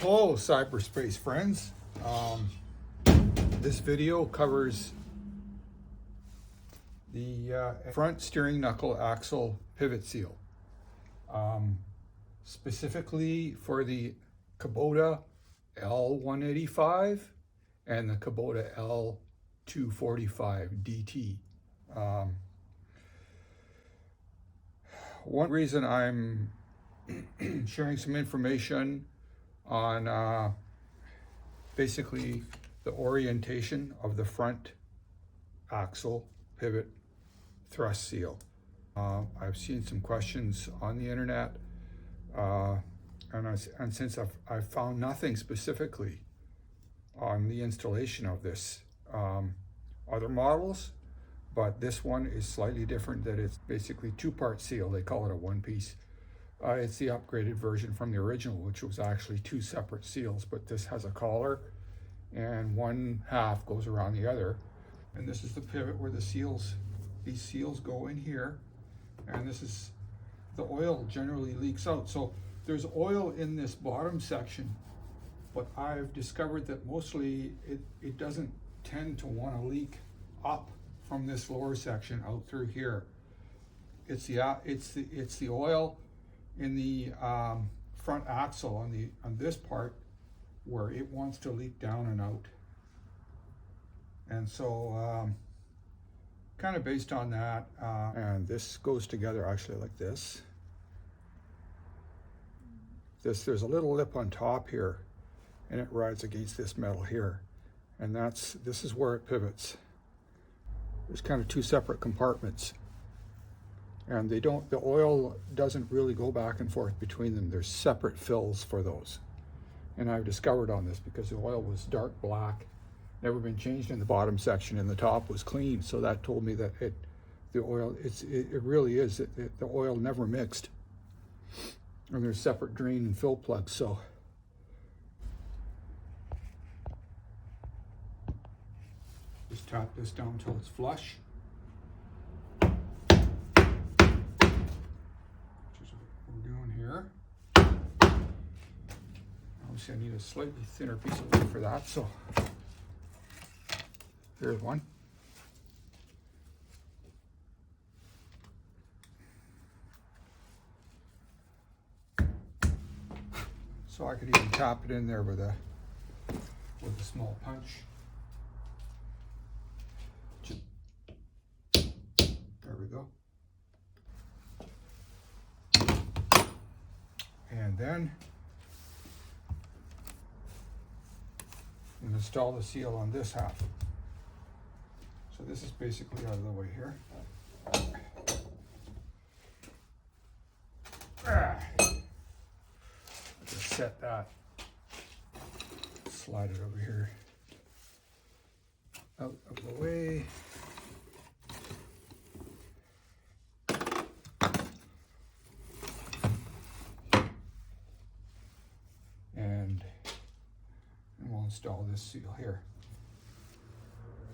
Hello, cyberspace friends. This video covers the front steering knuckle axle pivot seal, specifically for the Kubota L185 and the Kubota L245DT. One reason I'm sharing some information on basically the orientation of the front axle pivot thrust seal. I've seen some questions on the internet, and since I've found nothing specifically on the installation of this, other models, but this one is slightly different. That it's basically two-part seal. They call it a one-piece. It's the upgraded version from the original, which was actually two separate seals, but this has a collar and one half goes around the other. And this is the pivot where these seals go in here, and this is the oil generally leaks out. So there's oil in this bottom section, but I've discovered that mostly it doesn't tend to want to leak up from this lower section out through here. It's the oil in the front axle on this part where it wants to leak down and out. And so kind of based on that, and this goes together actually like this. There's a little lip on top here, and it rides against this metal here, and this is where it pivots. There's kind of two separate compartments, and the oil doesn't really go back and forth between them. There's separate fills for those. And I've discovered on this, because the oil was dark black, never been changed in the bottom section, and the top was clean. So that told me that it really is, the oil never mixed. And there's separate drain and fill plugs. So just tap this down until it's flush. Here. Obviously I need a slightly thinner piece of wood for that, so here's one. So I could even tap it in there with a small punch. There we go. And then install the seal on this half. So this is basically out of the way here. Just set that, slide it over here, out of the way. And we'll install this seal here,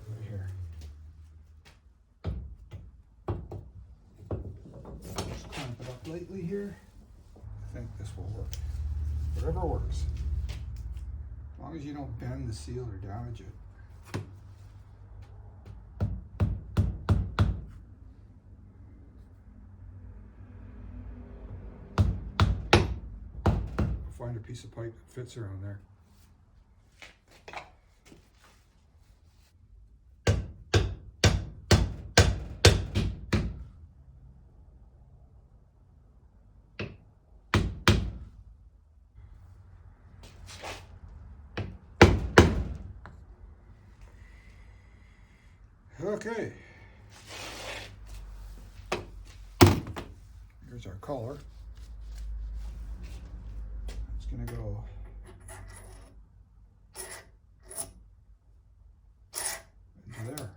right here. Just clamp it up lightly here. I think this will work. Whatever works. As long as you don't bend the seal or damage it. Find a piece of pipe that fits around there. Okay. Here's our collar. Gonna go into there.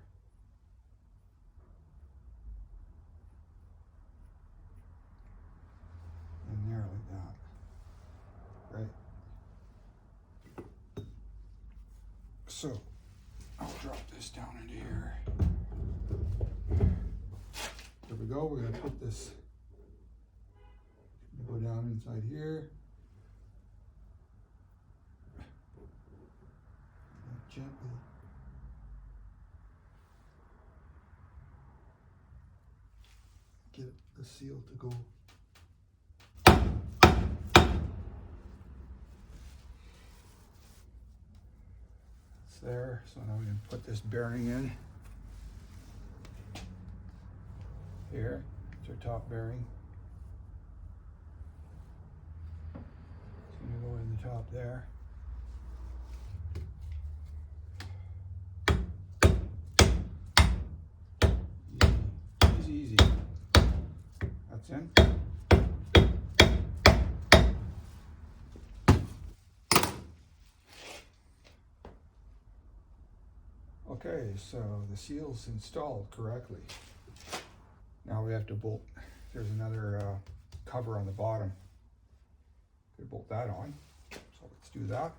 And there like that. Right. So I'll drop this down into here. There we go. We're gonna put this, go down inside here. gently. Get the seal to go. It's there, so now we can put this bearing in. Here, it's our top bearing. It's going to go in the top there. Easy, easy, easy. That's in. Okay, so the seal's installed correctly. Now we have to bolt. There's another cover on the bottom. Could bolt that on. So let's do that.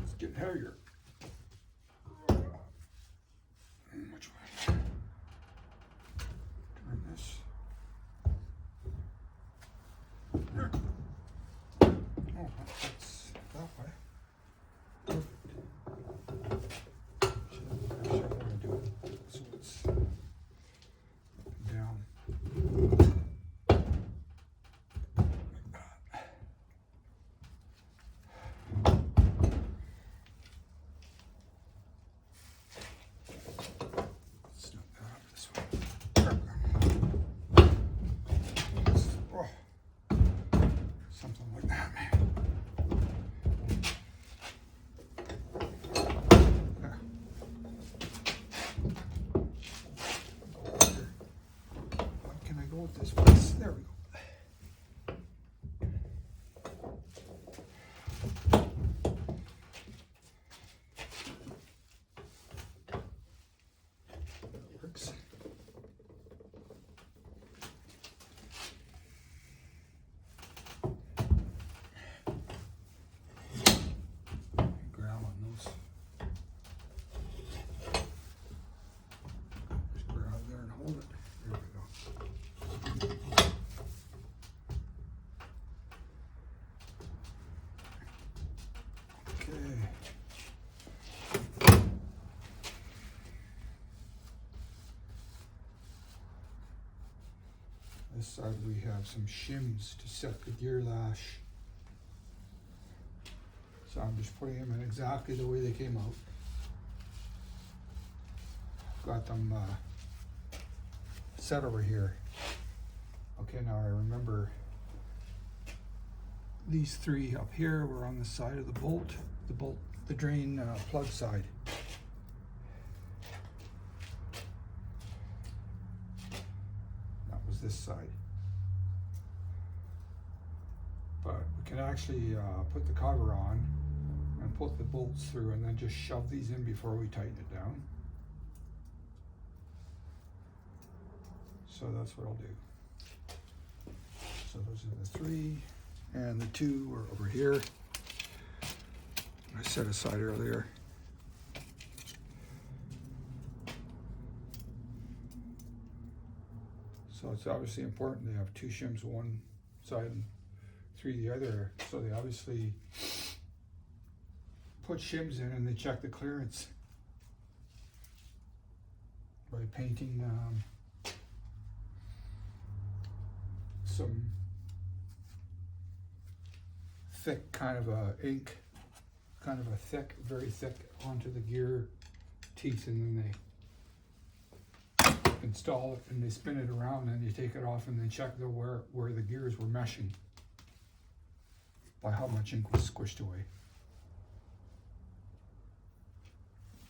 It's getting heavier. Which way? Turn this. Oh, that's that way. Actually, I'm going to do it so it's down. Snap that up this way. Oh, something like that, man. Can I go with this piece? There we go. That works. Grab on those. Just grab there and hold it. There we go. Okay. This side we have some shims to set the gear lash. So I'm just putting them in exactly the way they came out. Got them set over here. Okay, now I remember these three up here were on the side of the drain plug side. That was this side. But we can actually put the cover on and put the bolts through and then just shove these in before we tighten it down. So that's what I'll do. So those are the three, and the two are over here. I set aside earlier. So it's obviously important they have two shims one side and three the other. So they obviously put shims in and they check the clearance by painting some thick kind of a ink, kind of a thick, very thick onto the gear teeth, and then they install it and they spin it around and you take it off and then check where the gears were meshing by how much ink was squished away.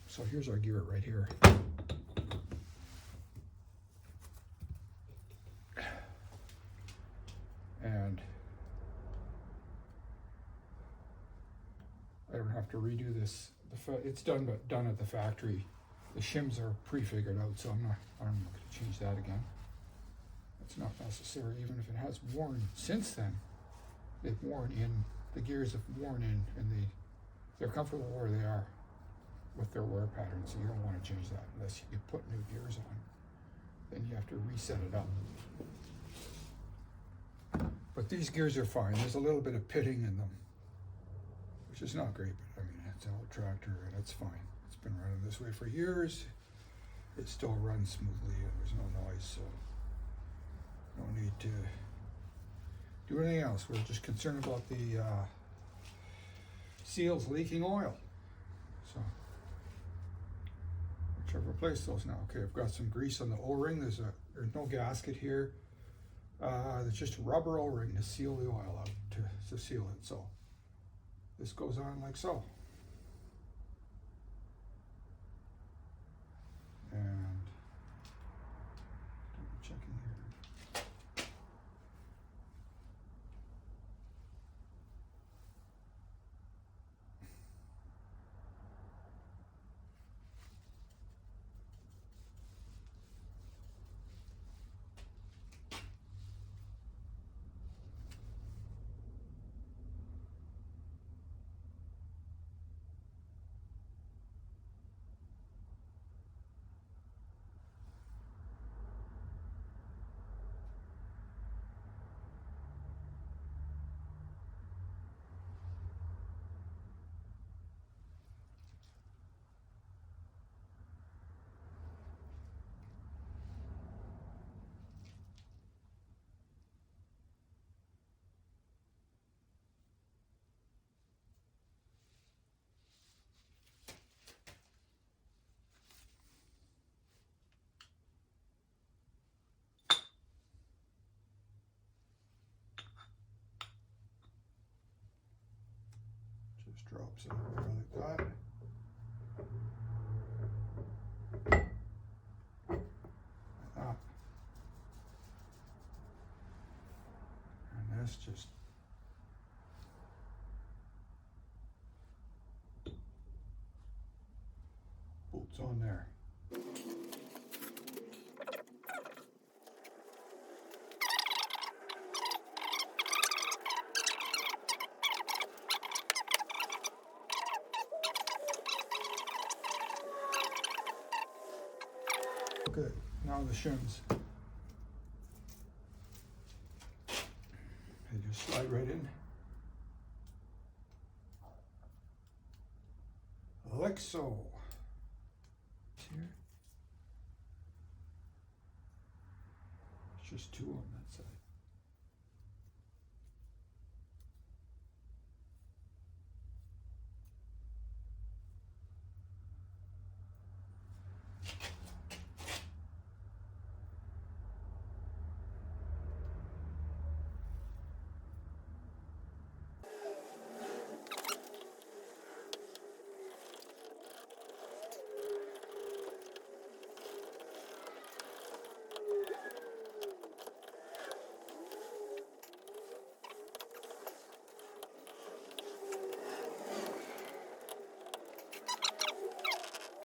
So here's our gear right here. And I don't have to redo this. It's done at the factory. The shims are pre-figured out, so I'm not going to change that again. It's not necessary, even if it has worn since then. They've worn in, the gears have worn in, and they're comfortable where they are with their wear pattern, so you don't want to change that unless you put new gears on. Then you have to reset it up. But these gears are fine. There's a little bit of pitting in them, which is not great, but I mean, it's an old tractor and it's fine. It's been running this way for years. It still runs smoothly and there's no noise, so no need to do anything else. We're just concerned about the seals leaking oil. So, which I've replaced those now. Okay, I've got some grease on the O-ring. There's no gasket here. There's just a rubber O-ring to seal the oil out, to seal it. So this goes on like so. And checking here. Just drops it over like that. And this just bolts on there. Okay, now the shims. They just slide right in. Like so. Here. It's just two on that side.